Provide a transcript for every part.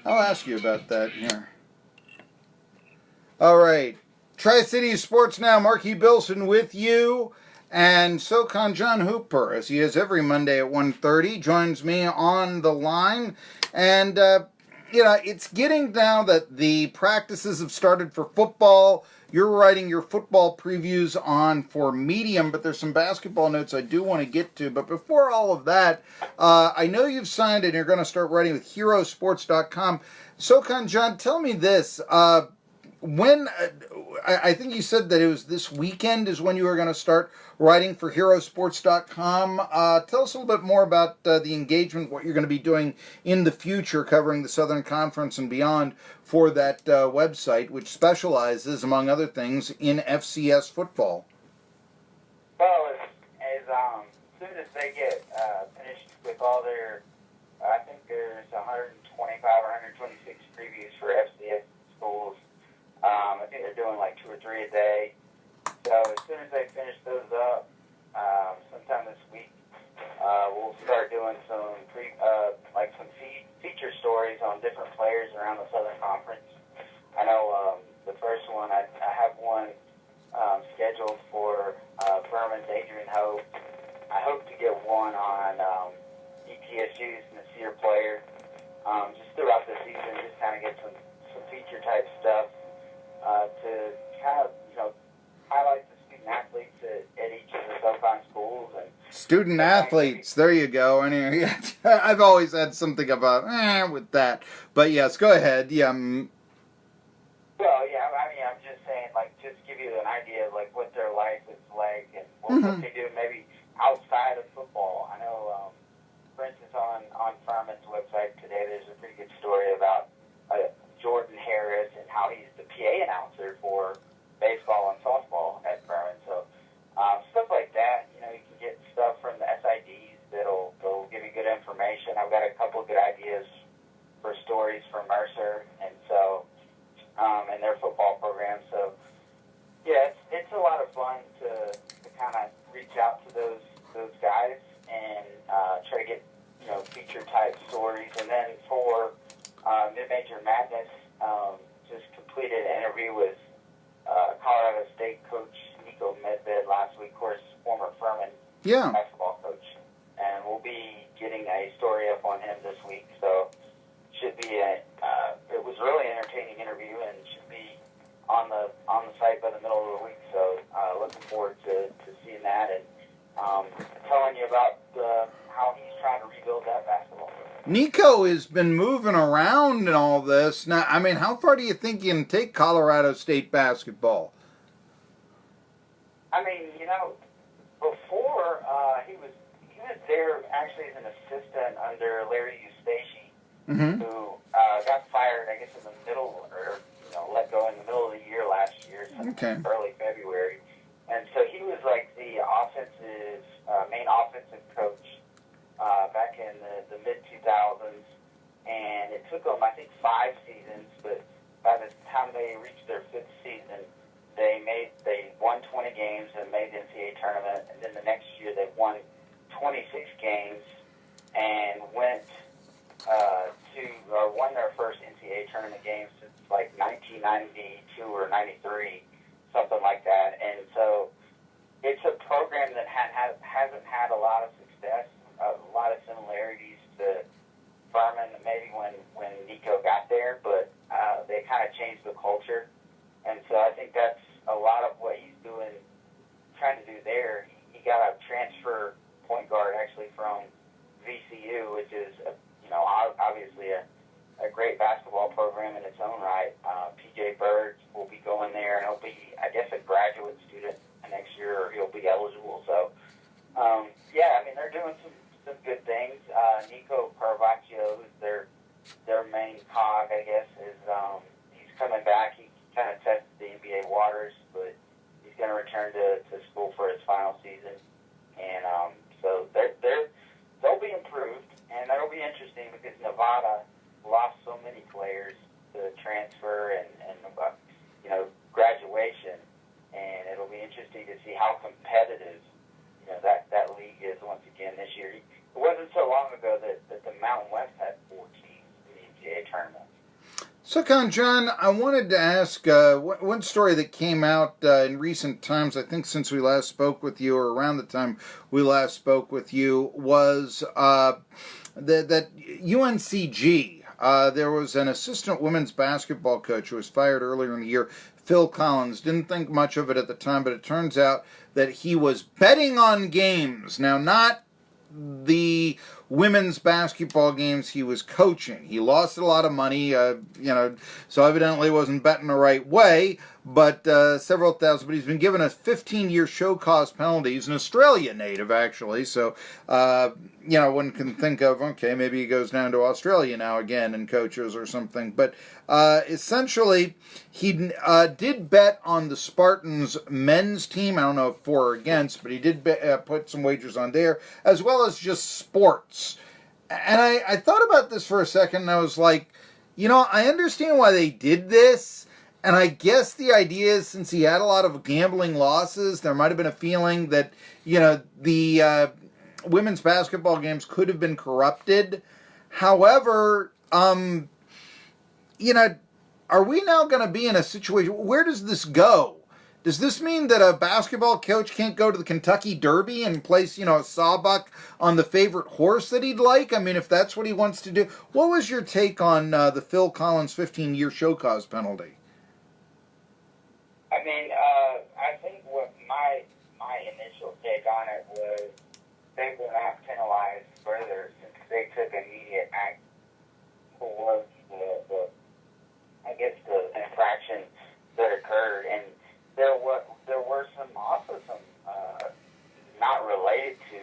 I'll ask you about that here. All right. Tri-Cities Sports Now, Marky Billson with you. And SoCon John Hooper, as he is every Monday at 1:30, joins me on the line. And, it's getting now that the practices have started for football. You're writing your football previews on for Medium, but there's some basketball notes I do want to get to. But before all of that, I know you've signed and you're going to start writing with herosports.com. SoCon John, tell me this. When I think you said that it was this weekend is when you were going to start writing for herosports.com. Tell us a little bit more about the engagement, what you're going to be doing in the future covering the Southern Conference and beyond for that website, which specializes, among other things, in FCS football. Well, as soon as they get finished with all their, I think there's 125 or 126 previews for FCS schools. I think they're doing like 2 or 3 a day. So as soon as they finish those up, sometime this week, we'll start doing some feature stories on different players around the Southern Conference. I know the first one, I have one scheduled for Furman's Adrian Hope. I hope to get one on ETSU's Nasir player. Just throughout the season, just kind of get some feature type stuff. To kind of, highlight the student athletes at each of the SoCon schools. And student athletes, there you go. And I've always had something about with that. But yes, go ahead. Yeah. Well, yeah, I'm just saying, just give you an idea of, what their life is like and what they do maybe outside of football. I know, for instance, on Furman's website today, there's a pretty good story about Jordan Harris and how he's the PA announcer for baseball and softball at Furman. So stuff like that, you can get stuff from the SIDs that'll give you good information. I've got a couple of good ideas for stories for Mercer, and so and their football program. So yeah, it's a lot of fun to kind of reach out to those guys and try to get feature type stories. And then for Mid-Major Madness, just completed an interview with Colorado State coach Nico Medved last week, of course, former Furman basketball coach. And we'll be getting a story up on him this week. So should be it was a really entertaining interview and should be on the site by the middle of the week. So looking forward to seeing that and telling you about how he's trying to rebuild that basketball program. Nico has been moving around and all this. Now, how far do you think you can take Colorado State basketball? Before he was there actually as an assistant under Larry Eustace, who got fired, I guess, in the middle, or let go in the middle of the year last year, early February. And so he was like the main offensive coach back in the mid-2000s, and it took them, I think, 5 seasons, but by the time they reached their 5th season, they won 20 games and made the NCAA tournament, and then the next year they won 26 games and won their first NCAA tournament game since like 1992 or 93, something like that. And so it's a program that hasn't had a lot of success, a lot of similarities to Furman, maybe when Nico got there, but they kind of changed the culture. And so I think that's a lot of what he's trying to do there. He got a transfer point guard actually from VCU, which is, obviously a great basketball program in its own right. PJ Bird will be going there, and he'll be, I guess, a graduate student next year, or he'll be eligible. So, they're doing some good things. Nico Carvaccio, who's their main cog, I guess, is he's coming back. He kind of tested the NBA waters, but he's going to return to school for his final season. And so they'll be improved, and that'll be interesting because Nevada lost so many players to transfer and graduation, and it'll be interesting to see how competitive that league is once again this year. It wasn't so long ago that the Mountain West had 4 teams in the NCAA tournament. SoCon, John, I wanted to ask one story that came out in recent times, I think since we last spoke with you, or around the time we last spoke with you, was that UNCG, there was an assistant women's basketball coach who was fired earlier in the year, Phil Collins. Didn't think much of it at the time, but it turns out that he was betting on games. Now, not the women's basketball games he was coaching. He lost a lot of money, so evidently wasn't betting the right way, but several thousand. But he's been given a 15-year show cause penalty. He's an Australia native, actually, so one can think of, okay, maybe he goes down to Australia now again and coaches or something. But essentially, he did bet on the Spartans men's team. I don't know if for or against, but he did put some wagers on there, as well as just sports. And I thought about this for a second, and I was like, I understand why they did this. And I guess the idea is, since he had a lot of gambling losses, there might have been a feeling that, the women's basketball games could have been corrupted. However, are we now going to be in a situation, where does this go? Does this mean that a basketball coach can't go to the Kentucky Derby and place, a sawbuck on the favorite horse that he'd like? I mean, if that's what he wants to do. What was your take on the Phil Collins 15-year show cause penalty? I mean, I think what my initial take on it was they were not penalized further since they took immediate act towards the infraction that occurred, and there were some not related to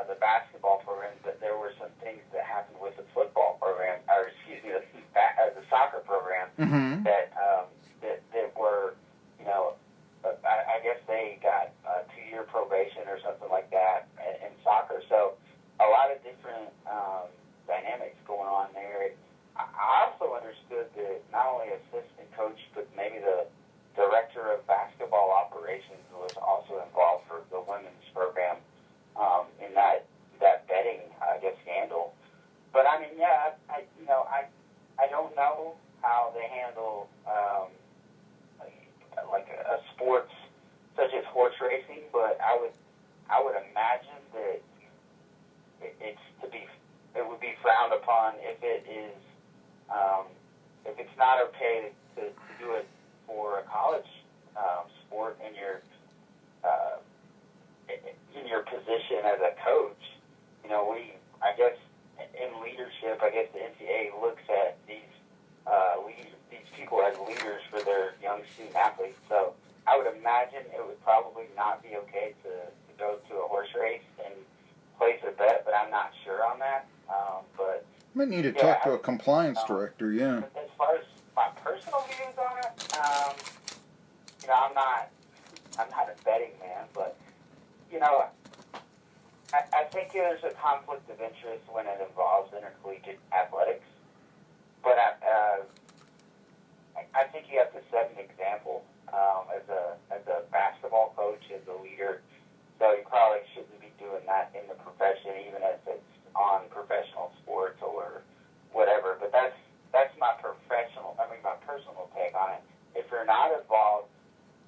the basketball program, but there were some things that happened with the football program, or excuse me, the soccer program that were, I guess they got a 2-year probation or something like that in soccer. So a lot of different dynamics going on there. I also understood that not only assistant coach, but maybe the director of basketball operations was also involved for the women's program in that betting, I guess, scandal. But I mean, yeah, I don't know how they handle like a sports such as horse racing, but I would imagine that it would be frowned upon if it is if it's not okay to do it for a college sport in your position as a coach. I guess in leadership, I guess the NCAA looks at these people as leaders for their young student athletes. So I would imagine it would probably not be okay to go to a horse race and place a bet, but I'm not sure on that. But might need to talk to a compliance director, yeah. As far as my personal views on it, I'm not a betting man, but I think there's a conflict of interest when it involves intercollegiate athletics. But I think you have to set an example as a basketball coach, as a leader. So you probably shouldn't be doing that in the profession, even if it's on professional sports or whatever. But that's my personal take on it. If you're not involved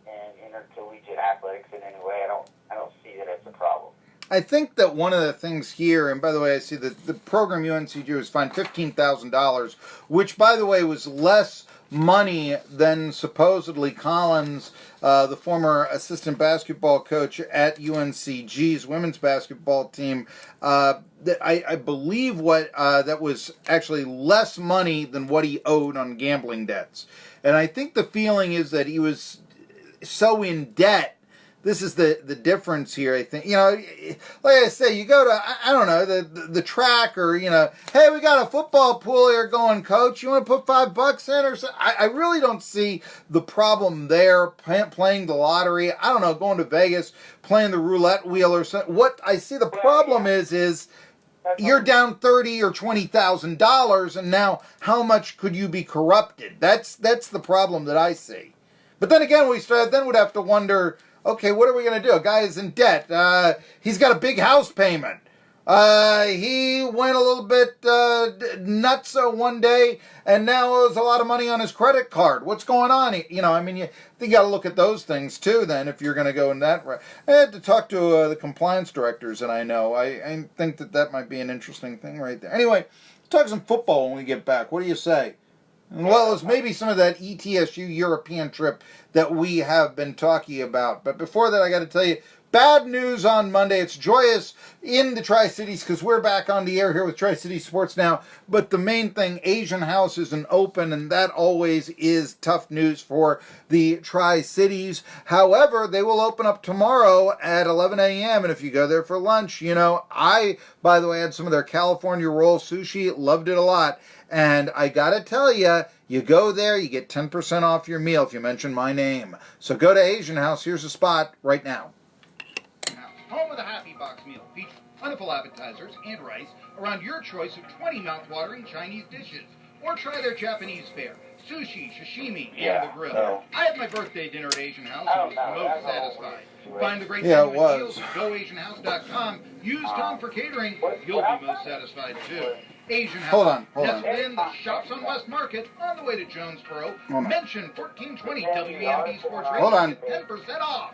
in intercollegiate athletics in any way, I don't see that it's a problem. I think that one of the things here, and by the way, I see that the program UNCG was fined $15,000, which, by the way, was less money than supposedly Collins, the former assistant basketball coach at UNCG's women's basketball team, that I believe that was actually less money than what he owed on gambling debts. And I think the feeling is that he was so in debt. This is the difference here, I think. Like I say, you go to, I don't know, the track, or, hey, we got a football pool here going, coach. You want to put $5 in or something? I really don't see the problem there, playing the lottery. I don't know, going to Vegas, playing the roulette wheel or something. What I see the problem is you're down $30,000 or $20,000, and now how much could you be corrupted? That's the problem that I see. But then again, we'd have to wonder, okay, what are we going to do? A guy is in debt. He's got a big house payment. He went a little bit nuts one day, and now owes a lot of money on his credit card. What's going on? You got to look at those things too. Then, if you're going to go in that, I had to talk to the compliance directors, and I think that might be an interesting thing right there. Anyway, let's talk some football when we get back. What do you say? And well as maybe some of that ETSU European trip that we have been talking about. But before that, I got to tell you, bad news on Monday. It's joyous in the Tri-Cities because we're back on the air here with Tri-City Sports now. But the main thing, Asian House isn't open, and that always is tough news for the Tri-Cities. However, they will open up tomorrow at 11 a.m. And if you go there for lunch, I, by the way, had some of their California roll sushi. Loved it a lot. And I got to tell you, you go there, you get 10% off your meal if you mention my name. So go to Asian House. Here's a spot right now. Home of the Happy Box meal, featuring wonderful appetizers and rice around your choice of 20 mouth-watering Chinese dishes. Or try their Japanese fare, sushi, sashimi, and the grill. No. I had my birthday dinner at Asian House and was most satisfied. Find the great deals at goasianhouse.com. Use Tom for catering. You'll be most satisfied, too. Asian House. Hold on. Nestled in the Shops on West Market on the way to Jonesboro. Mention 1420 WEMB Sports Radio. Hold on. 10% off.